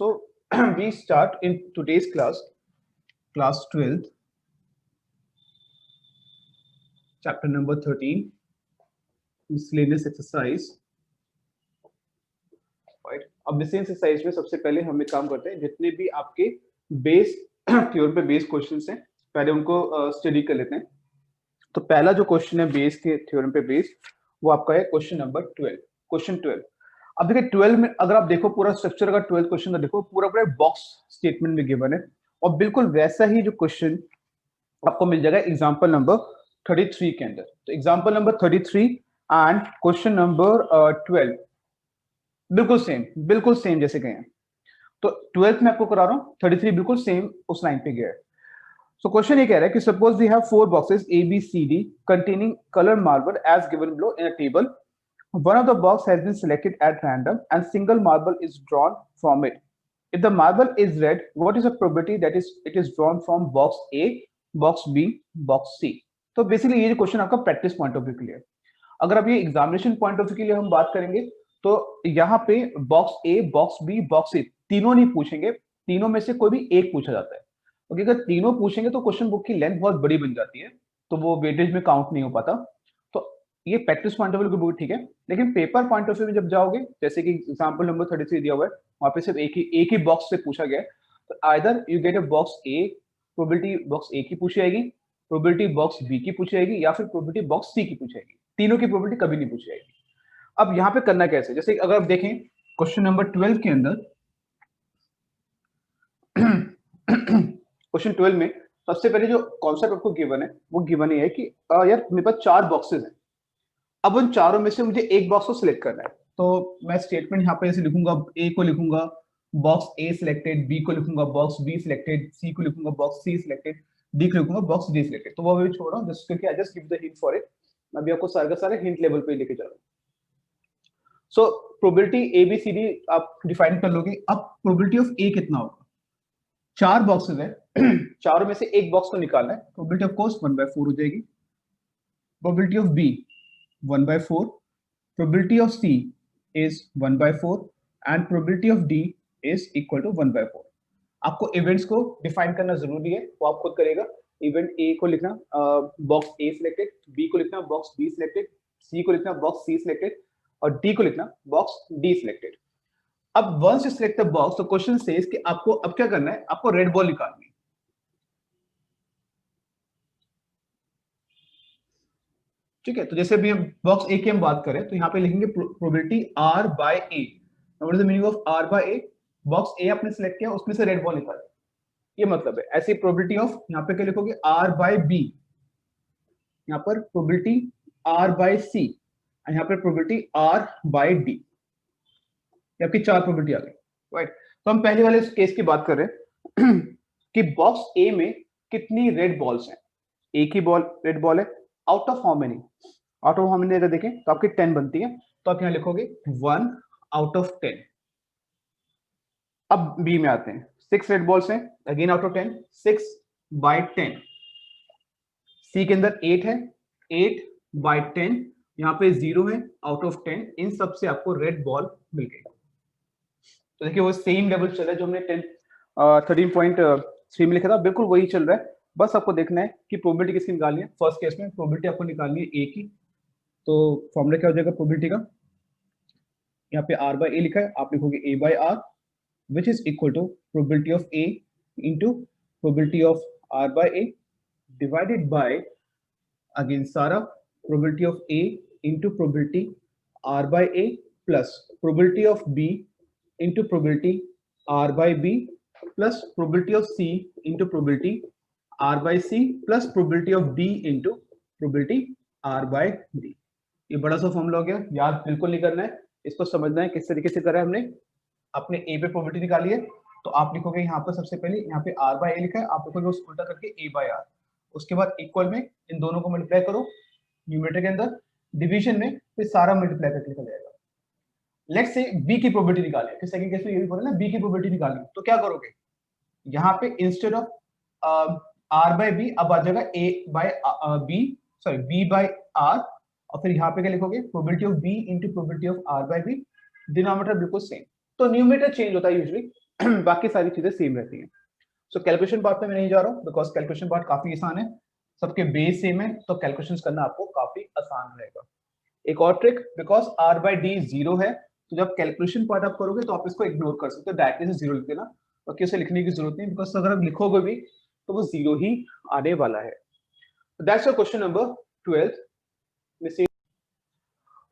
So we start in today's class, class 12th, chapter number 13, miscellaneous exercise. Right? अब miscellaneous exercise में सबसे पहले हम एक काम करते हैं, जितने भी आपके बेस थ्योरम पे बेस क्वेश्चंस हैं, पहले उनको स्टडी कर लेते हैं। तो पहला जो क्वेश्चन है बेस के थ्योरम पे बेस, वो आपका है क्वेश्चन नंबर 12। क्वेश्चन 12, अब देखिए 12 में अगर आप देखो पूरा स्ट्रक्चर का 12 क्वेश्चन का देखो, पूरा पूरा बॉक्स स्टेटमेंट में गिवन है, और बिल्कुल वैसा ही जो क्वेश्चन आपको मिल जाएगा एग्जांपल नंबर 33 के अंदर। तो example number 33 and question number 12 बिल्कुल सेम जैसे गए हैं। तो 12th में आपको करा रहा हूँ, 33 बिल्कुल सेम उस लाइन पे गया है। सो क्वेश्चन ये कह रहा है कि suppose we have 4 boxes A B C D containing colored marble as given below in a table. One of the box has been selected at random and single marble is drawn from it. If the marble is red, what is the probability that it is drawn from box A, box B, box C? तो basically ये question आपका practice point of view के लिए। अगर आप ये examination point of view के लिए हम बात करेंगे तो यहाँ पे बॉक्स ए, बॉक्स बी, बॉक्स सी तीनों नहीं पूछेंगे, तीनों में से कोई भी एक पूछा जाता है। ओके, अगर तीनों पूछेंगे तो क्वेश्चन बुक की लेंथ बहुत बड़ी बन जाती है, तो वो वेटेज में काउंट नहीं हो पाता। तो ये प्रैक्टिस पॉइंट ऑफ व्यू की बुक ठीक है, लेकिन पेपर पॉइंट ऑफ व्यू में जब जाओगे, जैसे कि एग्जांपल नंबर 33 दिया हुआ है, वहां पे सिर्फ एक ही बॉक्स से पूछा गया है, तो either you get a box a, probability box a की पूछी जाएगी, प्रोबेबिलिटी बॉक्स बी की पूछी जाएगी, या फिर प्रोबेबिलिटी बॉक्स सी की पूछी जाएगी। तीनों की प्रोबेबिलिटी कभी नहीं पूछी जाएगी। अब यहाँ पे करना कैसे, जैसे अगर आप देखें क्वेश्चन नंबर 12 के अंदर क्वेश्चन 12 में सबसे पहले जो कॉन्सेप्ट आपको गिवन है वो गिवन है कि यार मेरे पास 4 बॉक्सेस हैं, अब उन चारों में से मुझे एक बॉक्स को सिलेक्ट करना है। तो मैं स्टेटमेंट यहाँ पे ऐसे लिखूंगा, ए को लिखूंगा बॉक्स ए सिलेक्टेड, बी को लिखूंगा बॉक्स बी सिलेक्टेड, सी को लिखूंगा बॉक्स सी सिलेक्टेड, डी को लिखूंगा बॉक्स डी सिलेक्टेड। तो वो अभी छोड़ रहा हूँ जस्ट क्योंकि I just give the hint for it, मैं अभी आपको सारे का सारे हिंट लेवल पे लेके जा रहा हूँ। So probability A B C D आप डिफाइन कर लोगे। अब प्रोबेबिलिटी ऑफ ए कितना होगा, 4 बॉक्सेस है, चारों में से एक बॉक्स को निकालना है, प्रोबेबिलिटी ऑफ कोर्स 1/4 हो जाएगी, probability of B 1/4, probability of C is 1/4 and probability of D is equal to 1/4। आपको इवेंट्स को डिफाइन करना जरूरी है, वो आप खुद करेगा। इवेंट ए को लिखना बॉक्स ए सिलेक्टेड, बी को लिखना बॉक्स बी सिलेक्टेड, सी को लिखना बॉक्स सी सिलेक्टेड, और डी को लिखना बॉक्स डी सिलेक्टेड। अब once you select the box, तो क्वेश्चन सेज कि आपको अब क्या करना है, आपको रेड बॉल निकालनी है। ठीक है, तो जैसे अभी हम बॉक्स ए की हम बात करें तो यहाँ पे लिखेंगे probability R by A. What is the meaning of R by A, box A आपने सिलेक्ट किया, उसमें से रेड बॉल निकाले, ये मतलब है। ऐसी प्रोबेबिलिटी ऑफ यहाँ पे क्या लिखोगे R बाय बी, यहाँ पर प्रोबेबिलिटी R बाय सी, यहाँ पर प्रोबेबिलिटी R बाय डी। आपकी 4 प्रोबेबिलिटी आ गई, राइट। तो हम पहले वाले केस की बात कर रहे हैं कि बॉक्स ए में कितनी रेड बॉल्स हैं। एक ही बॉल रेड बॉल है, out of how many, out of how many अगर देखें तो आपकी 10 बनती है, तो आप यहाँ लिखोगे 1 आउट ऑफ 10। अब बी में आते हैं, 6 रेड बॉल्स हैं, अगेन आउट ऑफ 10, 6 बाय 10। सी के अंदर 8 है, 8 बाय 10, यहाँ पे 0 है, आउट ऑफ 10। इन सब से आपको रेड बॉल मिल गई। तो देखिए वो सेम लेवल चल रहा है जो हमने 13.3 में लिखा था, बिल्कुल वही चल रहा है। बस आपको देखना है कि प्रोबेबिलिटी किसकी निकालनी है। फर्स्ट केस में प्रोबेबिलिटी आपको निकालनी है ए की, तो फॉर्मूला क्या हो जाएगा प्रोबेबिलिटी का, यहाँ पे R बाय ए लिखा है, आप लिखोगे A by R which is equal to probability of A into probability of R by A divided by again सारा probability of A into probability R by A plus probability of B into probability R by B plus probability of C into probability R by C plus probability of D into probability R by D। ये बड़ा सा formula हो गया, याद बिल्कुल नहीं करना है, इसको समझना है किस तरीके से करा है हमने। अपने ए पे प्रोबेबिलिटी निकाली है, तो आप लिखोगे यहाँ पर सबसे पहले यहाँ पे R बाय ए लिखा है, आप लिखोगे उसको उल्टा करके A बाय R, उसके बाद इक्वल में इन दोनों को मल्टीप्लाई करो न्यूमरेटर के अंदर, डिवीजन में फिर सारा मल्टीप्लाई करके लिखा जाएगा। लेट्स से बी की प्रोबेबिलिटी निकाले, फिर सेकंड केस में ये भी बोला ना बी की प्रोबेबिलिटी निकाली, तो क्या करोगे यहाँ पे instead of R by B अब आ जाएगा A by B, sorry B by R, और फिर यहाँ पे क्या लिखोगे probability of B into probability of R by B, denominator बिल्कुल सेम। तो न्यूमरेटर चेंज होता है यूजुअली, बाकी सारी चीजें सेम रहती हैं। सो कैलकुलेशन पार्ट में मैं नहीं जा रहा हूँ बिकॉज कैलकुलेशन पार्ट काफी आसान है, सबके बेस सेम है, तो कैलकुलेशन करना आपको काफी आसान रहेगा। एक और trick, because R by D zero है, तो जब कैलकुलेशन पार्ट आप करोगे तो आप इसको इग्नोर कर सकते हो, डायरेक्टली से जीरो लिख देना, बाकी उसे लिखने की जरूरत नहीं, बिकॉज अगर आप लिखोगे भी तो वो जीरो ही आने वाला है। That's your question number 12।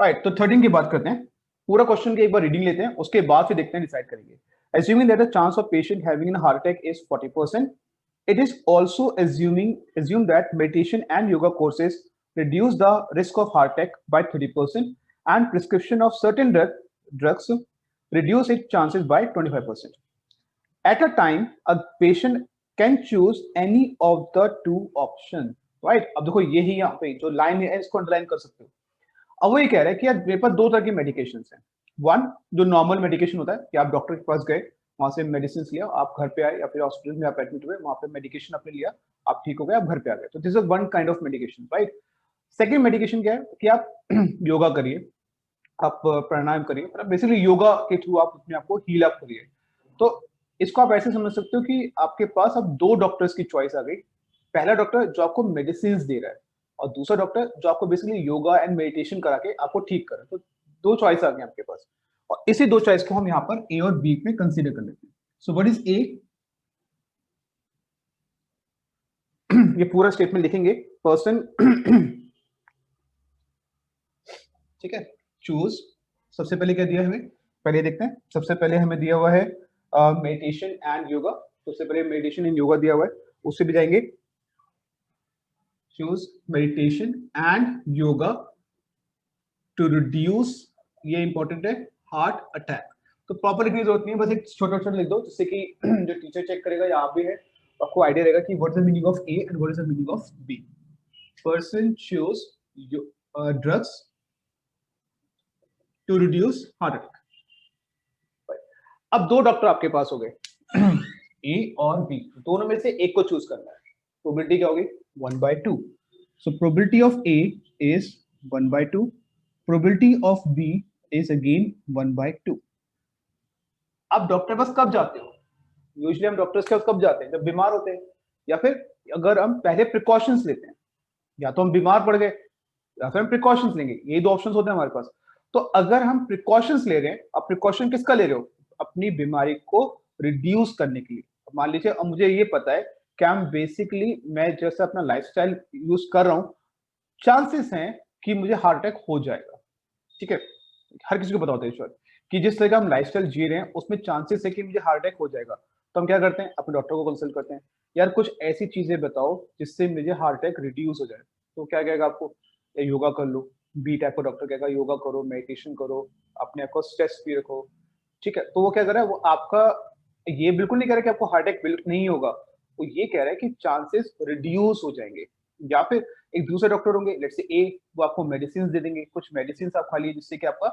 Right, तो 13 की बात करते हैं। पूरा क्वेश्चन की एक बार रीडिंग लेते हैं, उसके बाद फिर देखते हैं, डिसाइड करेंगे। Assuming that the chance of patient having a heart attack is 40%, it is also assumed that meditation and yoga courses reduce the risk of heart attack by 30%, and prescription of certain drugs reduce its chances by 25%. At a time, a patient can choose any of the two options. Right? अब देखो यही यहाँ पे जो line है इसको underline कर सकते हो। अब वो ये कह रहा है कि यार मेरे पास दो तरह की मेडिकेशन है। वन, जो नॉर्मल मेडिकेशन होता है कि आप डॉक्टर के पास गए, वहां से मेडिसिन लिया, आप घर पे आए या फिर हॉस्पिटल में आप एडमिट हुए, वहां पे मेडिकेशन आपने लिया, आप ठीक हो गए, आप घर पे आ गए, तो this is one kind of medication, right. Second medication क्या है कि आप योगा करिए, आप प्राणायाम करिए, बेसिकली योगा के थ्रू आप अपने आप को हील अप करिए। तो इसको आप ऐसे समझ सकते हो कि आपके पास अब दो डॉक्टर्स की चॉइस आ गई। पहला डॉक्टर जो आपको मेडिसिन दे रहा है, और दूसरा डॉक्टर जो आपको बेसिकली योगा एंड मेडिटेशन करा के आपको ठीक कर रहा है। तो दो चॉइस आ गई आपके पास, और इसी दो चॉइस को हम यहाँ पर ए और बी में कंसीडर कर लेते हैं। So what is a? ये पूरा स्टेटमेंट लिखेंगे। पर्सन ठीक है, चूज, सबसे पहले क्या दिया है हमें, पहले देखते हैं। सबसे पहले हमें दिया हुआ है मेडिटेशन एंड योगा, सबसे पहले मेडिटेशन एंड योगा दिया हुआ है, उससे भी जाएंगे। Choose meditation and yoga to reduce, ये इंपॉर्टेंट है, हार्ट अटैक। तो प्रॉपर लिखने की जरूरत नहीं है, बस एक छोटा छोटा लिख दो जिससे कि जो टीचर चेक करेगा यहाँ भी है, आपको आइडिया रहेगा कि what is the meaning of A and what is the meaning of B. Person choose drugs to reduce heart attack. अब दो डॉक्टर आपके पास हो गए, ए और बी, दोनों में से एक को चूज करना है। प्रोबेबिलिटी क्या होगी? 1/2। So probability of A is 1/2, probability of B is again 1/2। अब डॉक्टर पास कब जाते हो? यूजुअली हम डॉक्टर्स के पास कब जाते हैं? जब बीमार होते हैं, या फिर अगर हम पहले प्रिकॉशंस लेते हैं, या तो हम बीमार पड़ गए या फिर हम प्रिकॉशंस लेंगे, ये दो ऑप्शंस होते हैं हमारे पास। तो अगर हम प्रिकॉशंस ले रहे हैं, अब प्रिकॉशन किसका ले रहे हो? अपनी बीमारी को रिड्यूस करने के लिए। मान लीजिए अब मुझे ये पता है कि हम बेसिकली मैं जैसे अपना लाइफस्टाइल यूज कर रहा हूं, चांसेस हैं कि मुझे हार्ट अटैक हो जाएगा। ठीक है, हर किसी को पता होता है ईश्वर कि जिस तरह का हम लाइफस्टाइल जी रहे हैं उसमें चांसेस है कि मुझे हार्ट अटैक हो जाएगा। तो हम क्या करते हैं? अपने डॉक्टर को कंसल्ट करते हैं, यार कुछ ऐसी चीजें बताओ जिससे मुझे हार्ट अटैक रिड्यूस हो जाए। तो क्या कहेगा आपको? योगा कर लो, बी टाइप का डॉक्टर कहेगा योगा करो, मेडिटेशन करो, अपने आप को स्ट्रेस फ्री रखो। ठीक है, तो वो क्या कर रहा है, वो आपका ये बिल्कुल नहीं कह रहा कि आपको हार्ट अटैक बिल्कुल नहीं होगा, वो ये कह रहा है कि चांसेस रिड्यूस हो जाएंगे। या फिर एक दूसरे डॉक्टर होंगे, लेट्स से ए, वो आपको मेडिसिन दे देंगे, कुछ मेडिसिन आप खा लीजिए जिससे कि आपका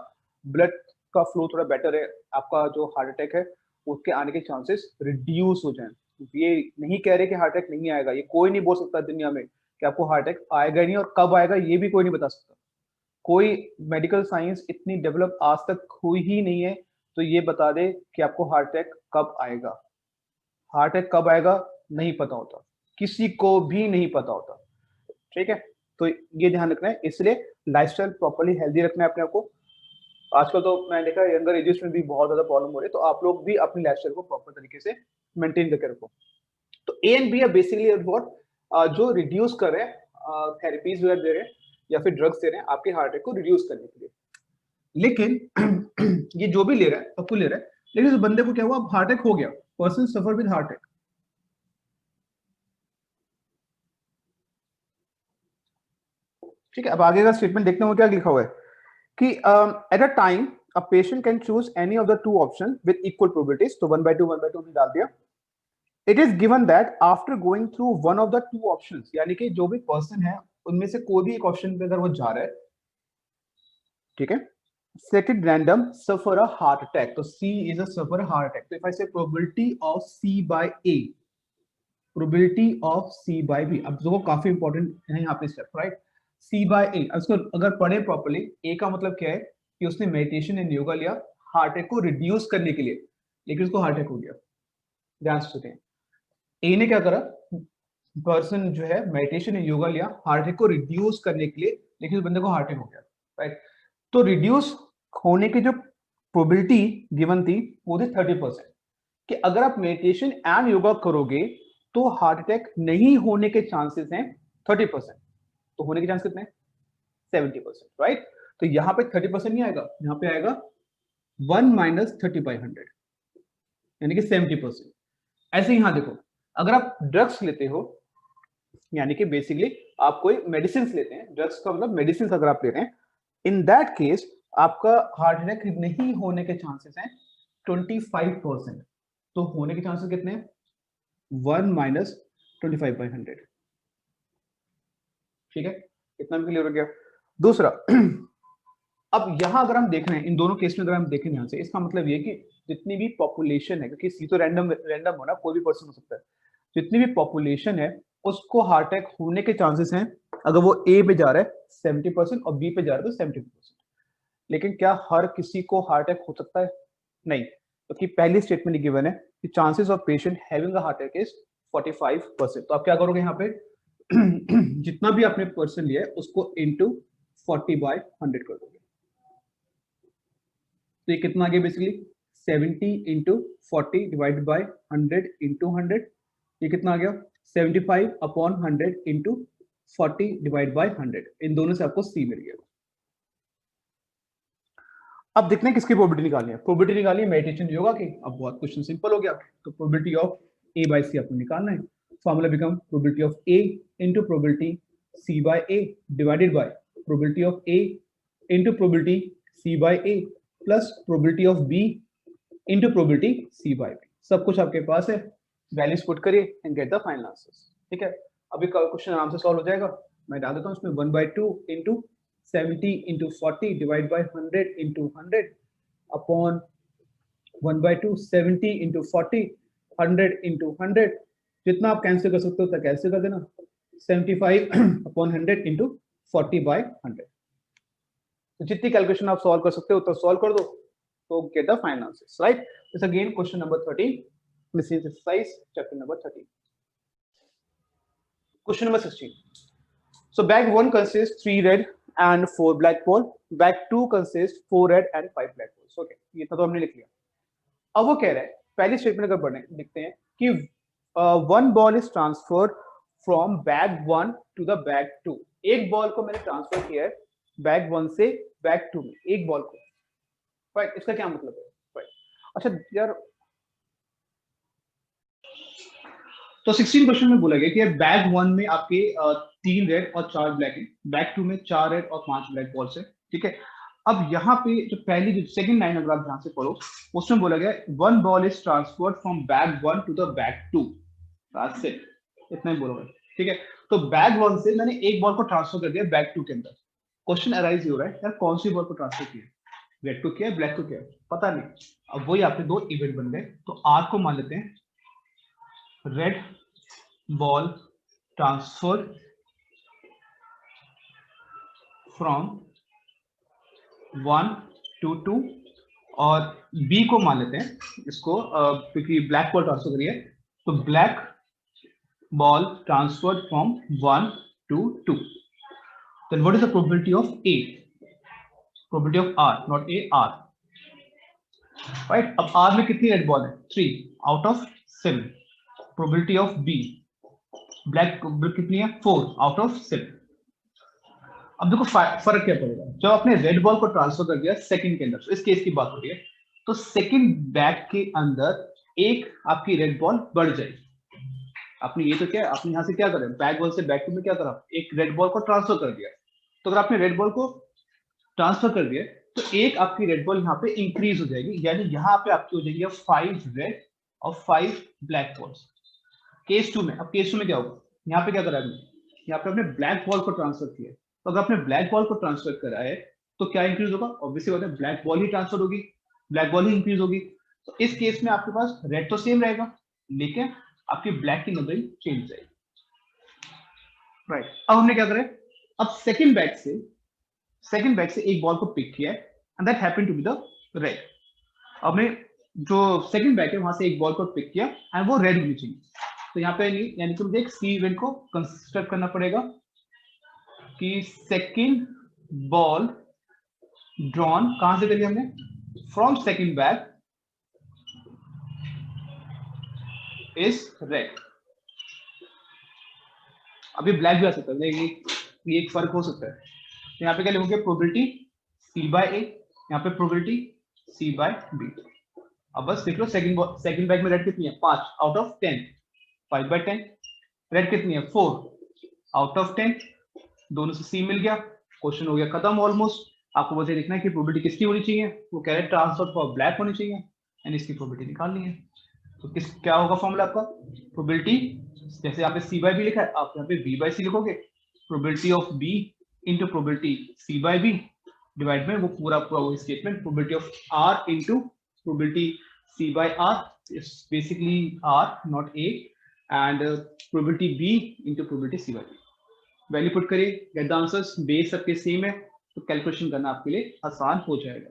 ब्लड का फ्लो थोड़ा बेटर है, आपका जो हार्ट अटैक है उसके आने के चांसेस रिड्यूस हो जाए। ये नहीं कह रहे कि हार्ट अटैक नहीं आएगा, ये कोई नहीं बोल सकता दुनिया में कि आपको हार्ट अटैक आएगा ही नहीं, और कब आएगा ये भी कोई नहीं बता सकता। कोई मेडिकल साइंस इतनी डेवलप आज तक हुई ही नहीं है तो ये बता दे कि आपको हार्ट अटैक कब आएगा। हार्ट अटैक कब आएगा नहीं पता होता, किसी को भी नहीं पता होता। ठीक है, तो ये ध्यान रखना है, इसलिए लाइफस्टाइल प्रॉपर्ली हेल्दी रखना है अपने आप को। आजकल तो मैंने देखा है यंगर एजेस में भी बहुत ज्यादा प्रॉब्लम हो रही है, तो आप लोग भी अपनी लाइफस्टाइल को प्रॉपर तरीके से मेंटेन करके रखो। तो A and B are basically what जो रिड्यूस कर रहे हैं, थेरेपीज वगैरह दे रहे हैं या फिर ड्रग्स दे रहे हैं आपके हार्ट अटैक को रिड्यूस करने के लिए। लेकिन ये जो भी ले रहा है सबको ले रहा है, लेकिन उस बंदे को क्या हुआ, हार्ट अटैक हो गया, person suffer with heart attack. ठीक है, अब आगे का स्टेटमेंट देखते हैं क्या लिखा हुआ है कि at a time a patient can choose any of the two option with equal probabilities. तो 1/2 1/2 हमने डाल दिया। It is given that after going through one of the two options, यानी कि जो भी पर्सन है उनमें से कोई भी एक ऑप्शन पे अगर वो जा रहा है, ठीक है, selected random suffer a heart attack, तो C is a suffer a heart attack। तो if I say probability of C by A, probability of C by B, अब देखो काफी इंपॉर्टेंट है यहाँ पे step, right. C by A, उसको अगर पढ़े प्रॉपर्ली, A का मतलब क्या है कि उसने मेडिटेशन एंड योगा लिया हार्ट अटैक को रिड्यूस करने के लिए। लेकिन उसको हार्ट अटैक हो गया। ध्यान से सुनिए, ए ने क्या करा, पर्सन जो है मेडिटेशन या योगा लिया हार्ट अटैक को रिड्यूस करने के लिए, लेकिन उस बंदे को हार्ट अटैक हो गया, राइट। तो रिड्यूस होने की जो प्रोबेबिलिटी गिवन थी वो थी 30%, कि अगर आप मेडिटेशन एंड योगा करोगे तो हार्ट अटैक नहीं होने के चांसेस हैं 30%, तो होने के चांस कितने हैं 70%, राइट। तो यहाँ पे 30% नहीं आएगा, यहाँ पे आएगा 1 माइनस 30/100 यानी कि 70%। ऐसे यहाँ देखो, अगर आप ड्रग्स लेते हो, यानी कि बेसिकली आप कोई मेडिसिन लेते हैं, ड्रग्स का मतलब मेडिसिन अगर आप ले रहे हैं, इन दैट केस आपका हार्ट अटैक नहीं होने के चांसेस हैं 25%। तो होने के चांसेस कितने हैं 1 माइनस 25/100, ठीक है, इतना भी क्लियर हो गया। दूसरा, अब यहां अगर हम देख रहे हैं इन दोनों केस में अगर हम देखें ध्यान से, इसका मतलब ये कि जितनी भी पॉपुलेशन है, क्योंकि सी तो रैंडम होना, कोई भी पर्सन हो सकता है, जितनी भी पॉपुलेशन है उसको हार्ट अटैक होने के चांसेस हैं, अगर वो ए पे जा रहा है 70% और बी पे जा रहा है तो 70%। लेकिन क्या हर किसी को हार्ट अटैक हो सकता है? नहीं, क्योंकि पहली स्टेटमेंट गिवन है कि chances of patient having a heart attack is 45%। तो आप क्या करोगे यहाँ पे जितना भी आपने पर्सन लिया है उसको इंटू 40/100 कर दोगे। तो ये कितना आ गया basically 70 into 40 divided by 100 into 100, ये कितना आ गया 75/100 इंटू 40 डिवाइड बाई 100। इन दोनों से आपको सी मिल गया। अब देखते हैं किसकी प्रोबेबिलिटी निकालनी है। प्रोबेबिलिटी निकालनी है मेडिटेशन योगा की। अब बहुत क्वेश्चन सिंपल हो गया, तो probability of A by C आपको निकालना है। Formula become probability of A into probability C by A divided by probability of A into probability C by A plus probability of B into probability C by B. सब कुछ आपके पास है, values put करिए and get the final answers. ठीक है, अभी question आराम से सॉल्व हो जाएगा। मैं डाल देता हूँ इसमें 1/2 into 70 into 40 divide by 100 into 100 upon 1/2 70 into 40 100 into 100। जितना आप कैंसिल कर सकते हो उतना कैंसिल कर देना। 75/100 इंटू 40/100। तो जितनी कैलकुलेशन आप सॉल्व कर सकते हो उतना सॉल्व कर दो, तो gate the final answers, right. This again question number 13, this is exercise chapter number 13। Question number 16. So bag 1 consists 3 red and 4 black ball. Bag 2 consists 4 red and 5 black balls. Okay, ये तो हमने लिख लिया। अब वो कह रहा है, पहली स्टेटमेंट अगर पढ़ें लिखते हैं कि one ball is transferred from bag 1 to the bag 2। एक बॉल को मैंने ट्रांसफर किया है बैग 1 से बैग 2 में, एक बॉल को, राइट। इसका क्या मतलब है, राइट। अच्छा यार, तो 16 क्वेश्चन में बोला गया कि बैग 1 में आपके 3 रेड और 4 ब्लैक है, बैग 2 में 4 रेड और 5 ब्लैक बॉल्स है, ठीक है। अब यहाँ पे जो पहली जो सेकंड लाइन अगर आप ध्यान से पढ़ो, उसमें बोला गया one ball is transferred from bag 1 to the bag 2। That's it, इतना ही बोला, ठीक है। तो बैग 1 से मैंने एक बॉल को ट्रांसफर कर दिया बैग 2 के अंदर। क्वेश्चन अराइज हो रहा है यार कौन सी बॉल को ट्रांसफर किया, रेड को किया ब्लैक को किया, पता नहीं। अब वही आपके दो इवेंट बन गए, तो आर को मान लेते हैं red ball transferred from 1 to 2 और B को मान लेते हैं इसको, क्योंकि ब्लैक बॉल ट्रांसफर करिए, तो black ball transferred from 1 to 2। Then what is the probability of A? Probability of R, not A, R, right. अब R में कितनी रेड बॉल है 3 out of 7। Probability of B, black कितनी है 4 out of 7। अब देखो फर्क क्या पड़ेगा, जब आपने रेड बॉल को ट्रांसफर कर दिया सेकंड के अंदर, तो इस केस की बात हो रही है, तो सेकंड बैग के अंदर एक आपकी रेड बॉल बढ़ जाएगी। आपने ये तो क्या, आपने यहाँ से क्या करा, बैग बॉल से बैग 2 में क्या करा, एक रेड बॉल को ट्रांसफर कर दिया। तो अगर आपने रेड बॉल को ट्रांसफर कर दिया तो एक आपकी रेड बॉल यहाँ पे इंक्रीज हो जाएगी, यानी यहाँ पे आपकी हो जाएगी 5 रेड और 5 ब्लैक बॉल्स केस 2 में। अब केस 2 में क्या होगा, यहाँ पे क्या करा, यहाँ पे आपने ब्लैक बॉल को ट्रांसफर किया, तो अगर आपने ब्लैक बॉल को ट्रांसफर करा है तो क्या इंक्रीज होगा, ऑब्वियसली बात है ब्लैक बॉल ही ट्रांसफर होगी, ब्लैक बॉल ही इंक्रीज होगी। तो इस केस में आपके पास रेड तो सेम रहेगा लेकिन आपकी ब्लैक की नंबरिंग चेंज जाएगी, राइट। अब हमने क्या करें, अब सेकंड बैग से एक बॉल को पिक किया है and that happened to be the red. अब मैं जो सेकंड बैक है वहां से एक बॉल को पिक किया एंड वो रेड होनी चाहिए। तो यहाँ पे यानी कि मुझे एक सी इवेंट को कंस्ट्रक्ट करना पड़ेगा कि सेकंड बॉल ड्रॉन कहां से करी हमने, from second back is red. अभी ब्लैक भी आ सकता है, ये एक फर्क हो सकता है। तो यहाँ पे क्या लिखोगे, प्रोबेबिलिटी सी बाय ए, यहाँ पे प्रोबेबिलिटी सी बाय बी। अब बस देख लो सेकंड बैग में रेड कितनी है, 5 आउट ऑफ 10, 5 बाय 10। रेड कितनी है, 4 आउट ऑफ 10, दोनों से सी मिल गया, क्वेश्चन हो गया खत्म ऑलमोस्ट। आपको बस ये देखना है कि प्रोबेबिलिटी किसकी होनी चाहिए, वो कैरेट ट्रांसफर फॉर ब्लैक होनी चाहिए एंड इसकी प्रोबेबिलिटी निकालनी है। तो क्या होगा फॉर्मूला आपका, प्रोबेबिलिटी जैसे यहाँ पे सी बाय बी लिखा है, आप यहाँ पे बी बाय सी लिखोगे, probability of B into probability C by B divide में वो पूरा वो statement, probability of R into probability C by R is basically R not A, and probability B into probability C by B. Value put करिए, get the answers, base सबके same है तो calculation करना आपके लिए आसान हो जाएगा।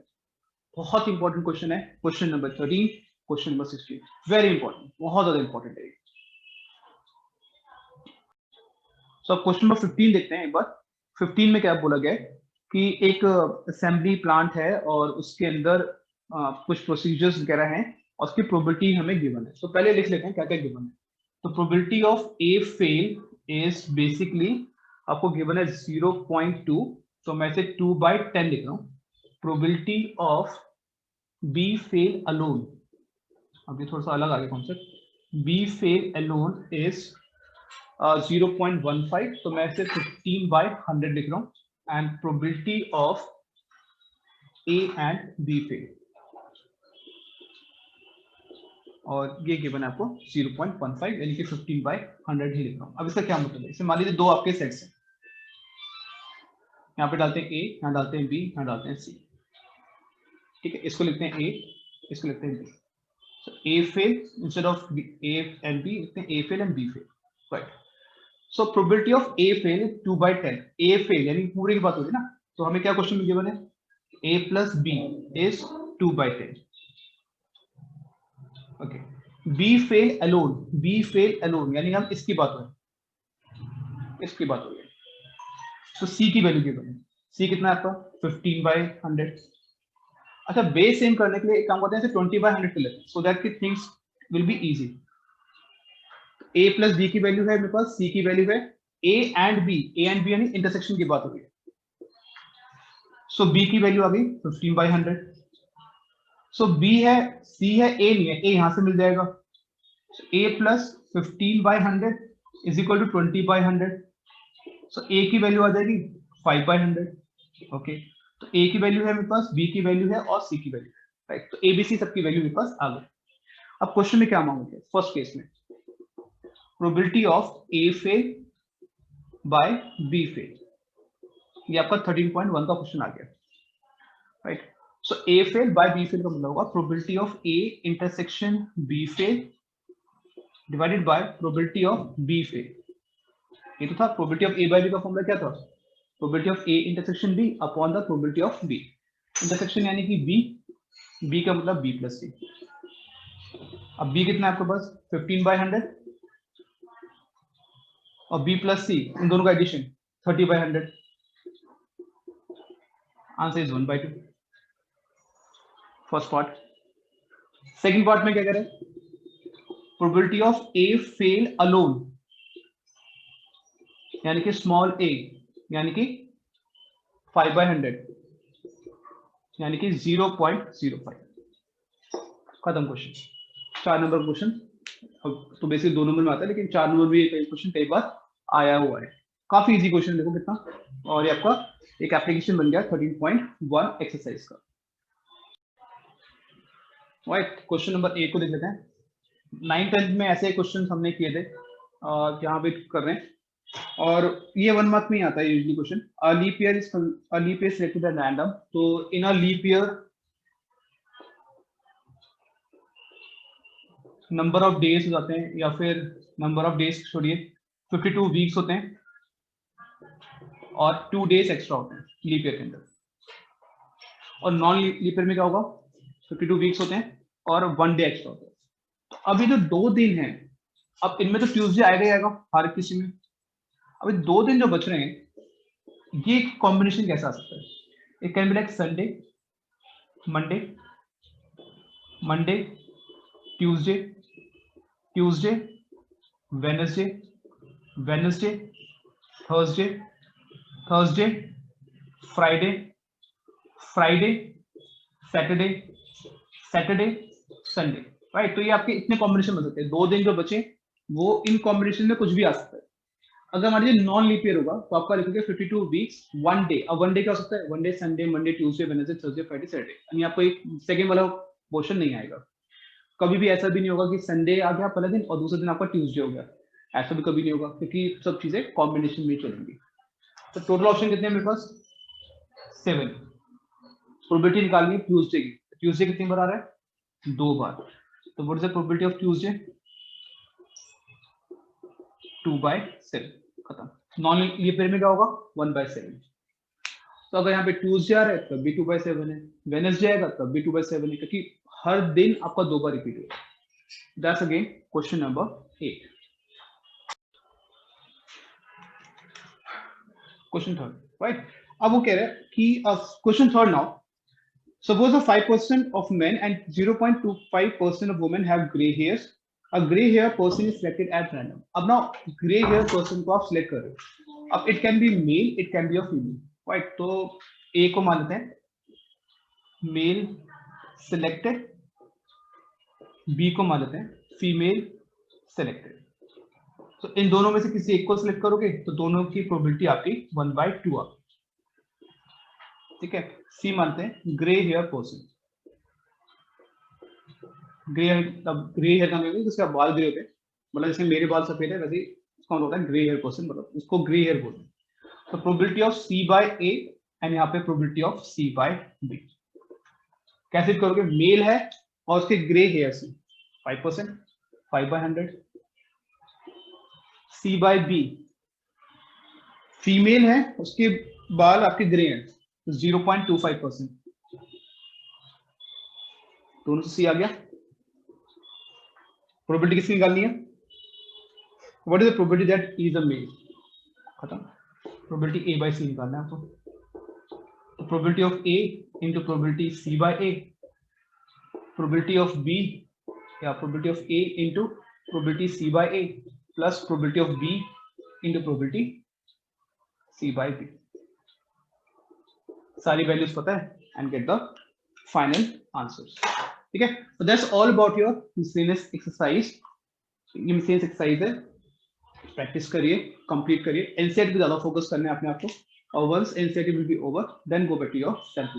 बहुत इंपॉर्टेंट क्वेश्चन है, question number 13, question number 16, very important, बहुत ज्यादा इंपॉर्टेंट है। सो क्वेश्चन नंबर 15 देखते हैं एक बार। 15 में क्या बोला गया है कि एक असेंबली प्लांट है और उसके अंदर कुछ प्रोसीजर्स वगैरह हैं और उसकी प्रोबेबिलिटी हमें गिवन है। तो पहले लिख लेते हैं क्या क्या गिवन है। तो probability of A fail is basically आपको गिवन है 0.2, तो मैं इसे 2/10 लिख रहा हूँ। Probability of B fail alone, अभी थोड़ा सा अलग आ गया concept, B fail alone is 0.15, तो मैं इसे 15/100 लिख रहा हूँ। And probability of A and B fail, और ये गिवन है आपको 0.15 यानी कि 15/100 ही लिख रहा हूँ। अब इसका क्या मतलब है, इसे मान लीजिए दो आपके सेट्स हैं, यहाँ पे डालते हैं ए, यहाँ डालते हैं बी, यहाँ डालते हैं सी, ठीक है। इसको लिखते हैं ए, इसको लिखते हैं B. So A fail instead of A and B, लिखते हैं A fail and B fail, right? So probability of A fail is 2/10. A fail यानी पूरी की बात होगी ना, तो हमें क्या क्वेश्चन में गिवन है, A plus B is 2/10. Okay. B fail alone, B fail alone यानी हम इसकी बात हो रही, इसकी बात हो रही है। तो C की वैल्यू गिवन है, C कितना है आपका 15/100। अच्छा, बेस सेम करने के लिए एक काम करते हैं, 20/100 लेते हैं, सो दैट की things will be easy. A plus B की वैल्यू है मेरे पास, C की वैल्यू है, A and B, A and B यानी इंटरसेक्शन की बात हो रही है। सो B की वैल्यू आ गई 15/100। सो B है, C है, A नहीं है, A यहां से मिल जाएगा। So A plus 15/100 is equal to 20/100। So A की वैल्यू आ जाएगी 5/100। ओके, तो A की वैल्यू है मेरे पास, B की वैल्यू है और C की वैल्यू है, राइट। तो ABC सबकी वैल्यू मेरे पास आ गई। अब क्वेश्चन में क्या मांगोगे, फर्स्ट केस में probability of A fail by B fail, ये आपका 13.1 का क्वेश्चन आ गया, right. So A fail by B fail का मतलब होगा probability of A intersection B fail divided by probability of B fail. ये तो था probability of A by B का फॉर्मूला क्या था, probability of A intersection B upon the probability of B। Intersection यानी कि B का मतलब B प्लस C। अब B कितना है आपके पास 15/100 और B प्लस C, इन दोनों का addition 30/100, answer is 1/2। First part. Second part में क्या करें, probability of A fail alone यानी कि स्मॉल a यानी कि 5/100 यानी कि 0.05, खत्म क्वेश्चन। 4 नंबर क्वेश्चन, तो बेसिकली 2 नंबर में आता है लेकिन 4 नंबर में ये क्वेश्चन कई बार आया हुआ है। काफी इजी क्वेश्चन, देखो कितना, और ये आपका एक एप्लीकेशन बन गया 13.1 एक्सरसाइज का। राइट, क्वेश्चन नंबर 1 को देख लेते हैं। 9th-10th में ऐसे क्वेश्चन हमने किए थे, यहाँ पे कर रहे हैं, और ये 1 मार्क में ही आता है usually question. Leap year is selected at random, तो in a leap year number of days हो जाते हैं, या फिर नंबर ऑफ डेज छोड़िए 52 वीक्स होते हैं और 2 डेज एक्स्ट्रा होते हैं लीप ईयर के अंदर। और नॉन लीप ईयर में क्या होगा, 52 वीक्स होते हैं और 1 डे एक्स्ट्रा होता है। तो अभी जो 2 दिन है, अब इनमें तो ट्यूसडे आएगा ही आएगा हर किसी में। अभी 2 दिन जो बच रहे हैं, ये कॉम्बिनेशन कैसा आ सकता है? It can be like Sunday, Monday, Monday, Tuesday, Tuesday, Wednesday, Wednesday, Thursday, Thursday, Friday, Friday, Saturday, Saturday, Sunday, right. तो ये आपके इतने कॉम्बिनेशन बन सकते हैं। 2 दिन जो बचे वो इन कॉम्बिनेशन में कुछ भी आ सकता है। अगर मान लीजिए नॉन लीप ईयर होगा तो आपका लिखोगे 52 वीक्स 1 डे। अब 1 डे क्या हो सकता है? 1 day Sunday, Monday, Tuesday, Wednesday, Thursday, Friday, Saturday. यानी आपको एक सेकंड वाला पोर्शन नहीं आएगा। कभी भी ऐसा भी नहीं होगा कि संडे आ गया पहले दिन और दूसरे दिन आपका ट्यूसडे हो गया, ऐसा भी कभी नहीं होगा, क्योंकि सब चीजें कॉम्बिनेशन में चलेंगी। तो टोटल ऑप्शन कितने हैं मेरे पास? 7। प्रोबेबिलिटी निकालनी है ट्यूसडे की। ट्यूसडे कितनी बार आ रहा है? 2 बार। तो what is the probability of Tuesday? 2/7, खत्म। नॉन लीप ईयर में क्या होगा? 1/7। तो अगर यहाँ पे ट्यूसडे आ रहा है तब भी 2/7 है, वेडनेसडे आएगा तब भी 2/7 है, क्योंकि हर दिन आपका 2 बार रिपीट होगा। That's again question number 8। Question third, right. अब वो कह रहे हैं कि question third now, suppose 5% of men and 0.25% of women have gray hairs. A gray hair person is selected at random. अब ना gray hair person को आप select कर रहे हो। अब it can be male, it can be a female, right? तो A को मान लेते हैं male selected, B को मान लेते हैं female selected। तो इन दोनों में से किसी एक को सिलेक्ट करोगे तो दोनों की प्रोबेबिलिटी आपकी 1/2 आ, ठीक है। सी मानते हैं grey hair person. Grey hair, तब ग्रे हेयर का मतलब उसका बाल ग्रे होते हैं, मतलब जैसे मेरे बाल सफेद है वैसे कौन होता है? ग्रे हेयर पर्सन, मतलब उसको ग्रे हेयर बोलते हैं। तो प्रोबेबिलिटी ऑफ C/A एंड यहाँ पे प्रोबेबिलिटी ऑफ C/B। कैसे करोगे? मेल है और उसके ग्रे हेयर से 5%, 5/100। C/B फीमेल है, उसके बाल आपके ग्रे हैं, 0.25%। दोनों से सी आ गया। प्रोबेबिलिटी किसकी निकालनी है? What is the probability that is a male? खत्म। प्रोबेबिलिटी A/C निकालना है आपको। तो probability of A into probability C/A, probability of B या probability of A into probability C/A plus probability of B into probability C/B। सारी values पता है and get the final answers, ठीक है। so that's all about your miscellaneous exercise। ये miscellaneous exercise है, practice करिए, complete करिए। एनसीईआरटी पे ज्यादा फोकस करना है अपने आप को, और once NCERT will be over then go back to your self.